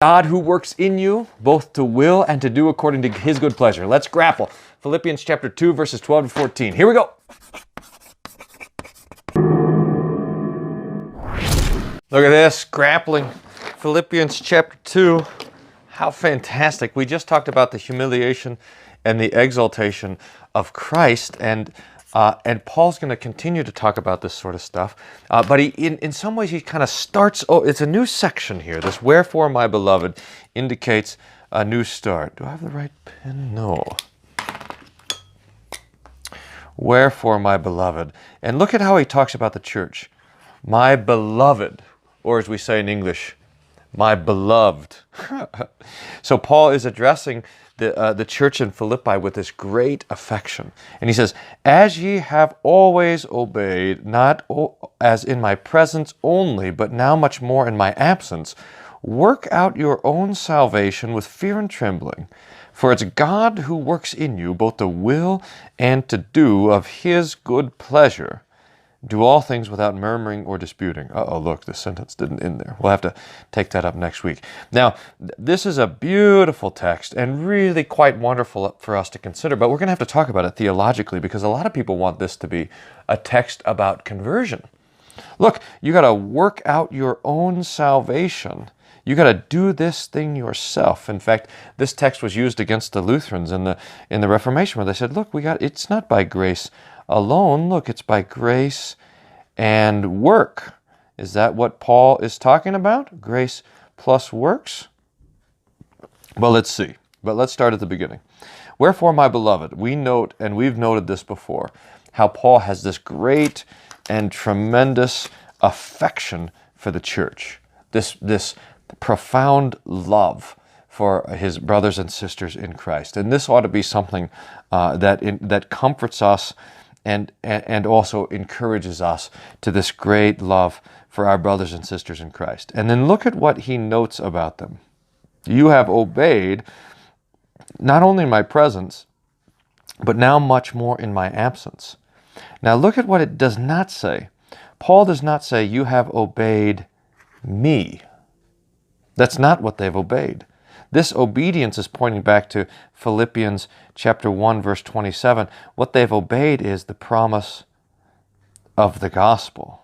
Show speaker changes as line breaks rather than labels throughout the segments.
God who works in you, both to will and to do according to his good pleasure. Let's grapple. Philippians chapter 2, verses 12 to 14. Here we go. Look at this, grappling. Philippians chapter 2. How fantastic. We just talked about the humiliation and the exaltation of Christ, and Paul's going to continue to talk about this sort of stuff. But in some ways, he kind of starts, it's a new section here. This "Wherefore, my beloved" indicates a new start. Do I have the right pen? No. "Wherefore, my beloved." And look at how he talks about the church. My beloved, or as we say in English, my beloved. So Paul is addressing the church in Philippi with this great affection. And he says, "As ye have always obeyed, not as in my presence only, but now much more in my absence, work out your own salvation with fear and trembling. For it's God who works in you both to will and to do of his good pleasure. Do all things without murmuring or disputing." Look, the sentence didn't end there. We'll have to take that up next week. Now, this is a beautiful text and really quite wonderful for us to consider, but we're going to have to talk about it theologically because a lot of people want this to be a text about conversion. Look, you got to work out your own salvation. You got to do this thing yourself. In fact, this text was used against the Lutherans in the Reformation, where they said, "Look, it's not by grace alone. Look, it's by grace and work." Is that what Paul is talking about? Grace plus works? Well, let's see. But let's start at the beginning. "Wherefore, my beloved," we note, and we've noted this before, how Paul has this great and tremendous affection for the church. This profound love for his brothers and sisters in Christ. And this ought to be something that comforts us and also encourages us to this great love for our brothers and sisters in Christ. And then look at what he notes about them. "You have obeyed, not only in my presence, but now much more in my absence." Now look at what it does not say. Paul does not say, "You have obeyed me." That's not what they've obeyed. This obedience is pointing back to Philippians chapter 1, verse 27. What they've obeyed is the promise of the gospel.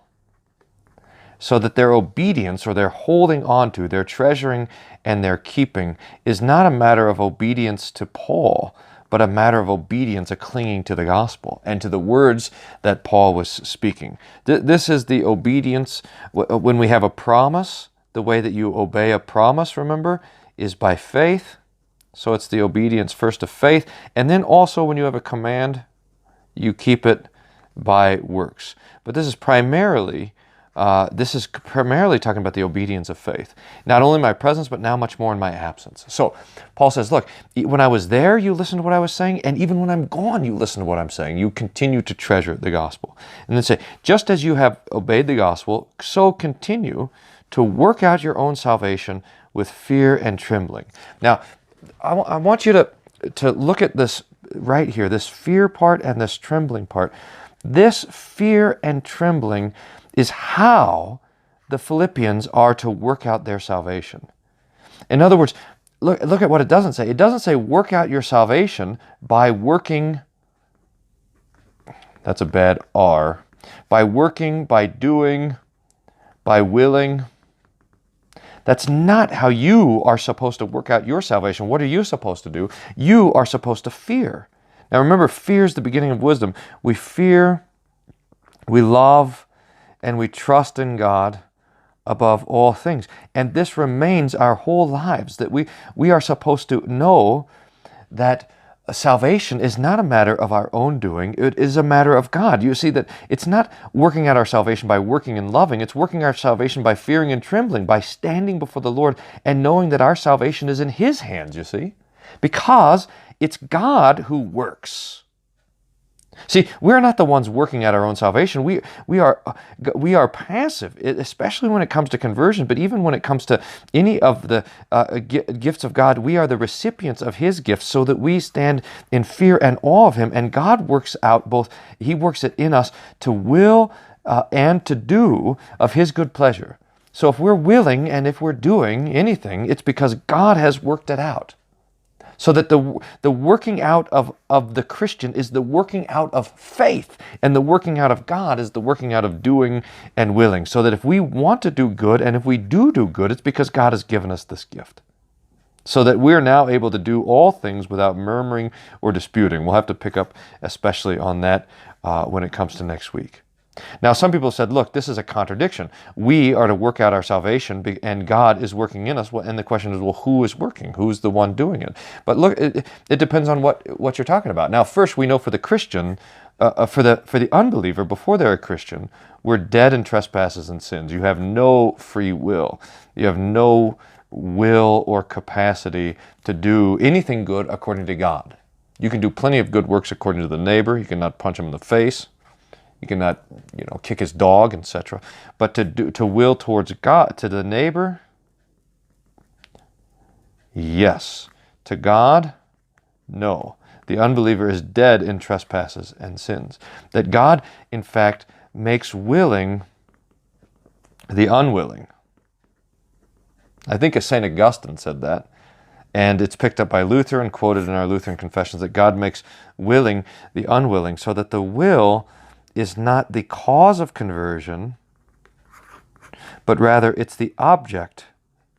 So that their obedience, or their holding on to, their treasuring and their keeping, is not a matter of obedience to Paul, but a matter of obedience, a clinging to the gospel and to the words that Paul was speaking. This is the obedience. When we have a promise, the way that you obey a promise, remember, is by faith. So it's the obedience first of faith. And then also when you have a command, you keep it by works. But this is primarily talking about the obedience of faith. Not only in my presence, but now much more in my absence. So Paul says, look, when I was there, you listened to what I was saying. And even when I'm gone, you listen to what I'm saying. You continue to treasure the gospel. And then say, just as you have obeyed the gospel, so continue to work out your own salvation with fear and trembling. Now, I want you to look at this right here, this fear part and this trembling part. This fear and trembling is how the Philippians are to work out their salvation. In other words, look at what it doesn't say. It doesn't say work out your salvation by working, that's a bad R, by working, by doing, by willing. That's not how you are supposed to work out your salvation. What are you supposed to do? You are supposed to fear. Now remember, fear is the beginning of wisdom. We fear, we love, and we trust in God above all things. And this remains our whole lives, that we are supposed to know that salvation is not a matter of our own doing. It is a matter of God. You see that it's not working out our salvation by working and loving. It's working our salvation by fearing and trembling, by standing before the Lord and knowing that our salvation is in His hands, you see, because it's God who works. See, we're not the ones working out our own salvation. We are passive, especially when it comes to conversion, but even when it comes to any of the gifts of God, we are the recipients of His gifts so that we stand in fear and awe of Him. And God works out both, He works it in us to will and to do of His good pleasure. So if we're willing and if we're doing anything, it's because God has worked it out. So that the working out of the Christian is the working out of faith, and the working out of God is the working out of doing and willing. So that if we want to do good, and if we do good, it's because God has given us this gift. So that we're now able to do all things without murmuring or disputing. We'll have to pick up especially on that when it comes to next week. Now, some people said, look, this is a contradiction. We are to work out our salvation, and God is working in us. And the question is, well, who is working? Who's the one doing it? But look, it depends on what you're talking about. Now, first, we know for the Christian, for the unbeliever, before they're a Christian, we're dead in trespasses and sins. You have no free will. You have no will or capacity to do anything good according to God. You can do plenty of good works according to the neighbor. You cannot punch him in the face. You cannot, kick his dog, etc. But to will towards God, to the neighbor, yes. To God, no. The unbeliever is dead in trespasses and sins. That God, in fact, makes willing the unwilling. I think St. Augustine said that. And it's picked up by Luther and quoted in our Lutheran confessions, that God makes willing the unwilling, so that the will is not the cause of conversion, but rather it's the object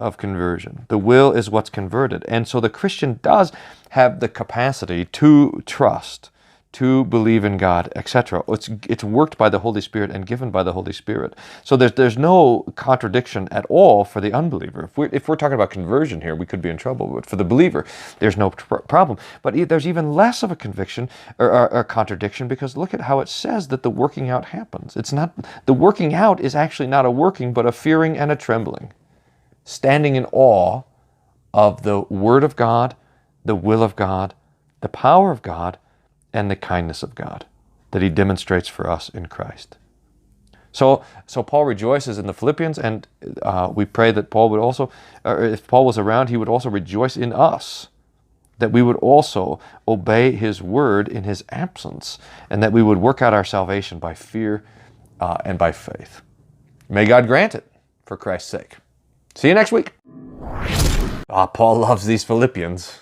of conversion. The will is what's converted. And so the Christian does have the capacity to trust, to believe in God, etc. It's worked by the Holy Spirit and given by the Holy Spirit. So there's no contradiction at all for the unbeliever. If we're talking about conversion here, we could be in trouble. But for the believer, there's no problem. But there's even less of a conviction or contradiction, because look at how it says that the working out happens. It's not, the working out is actually not a working, but a fearing and a trembling. Standing in awe of the Word of God, the will of God, the power of God, and the kindness of God that he demonstrates for us in Christ. So Paul rejoices in the Philippians, and we pray that Paul would also, or if Paul was around, he would also rejoice in us, that we would also obey his word in his absence, and that we would work out our salvation by fear and by faith. May God grant it for Christ's sake. See you next week. Paul loves these Philippians.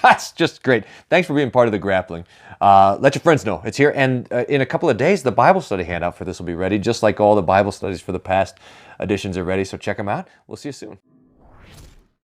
That's just great. Thanks for being part of the Grappling. Let your friends know it's here. And in a couple of days, the Bible study handout for this will be ready, just like all the Bible studies for the past editions are ready. So check them out. We'll see you soon.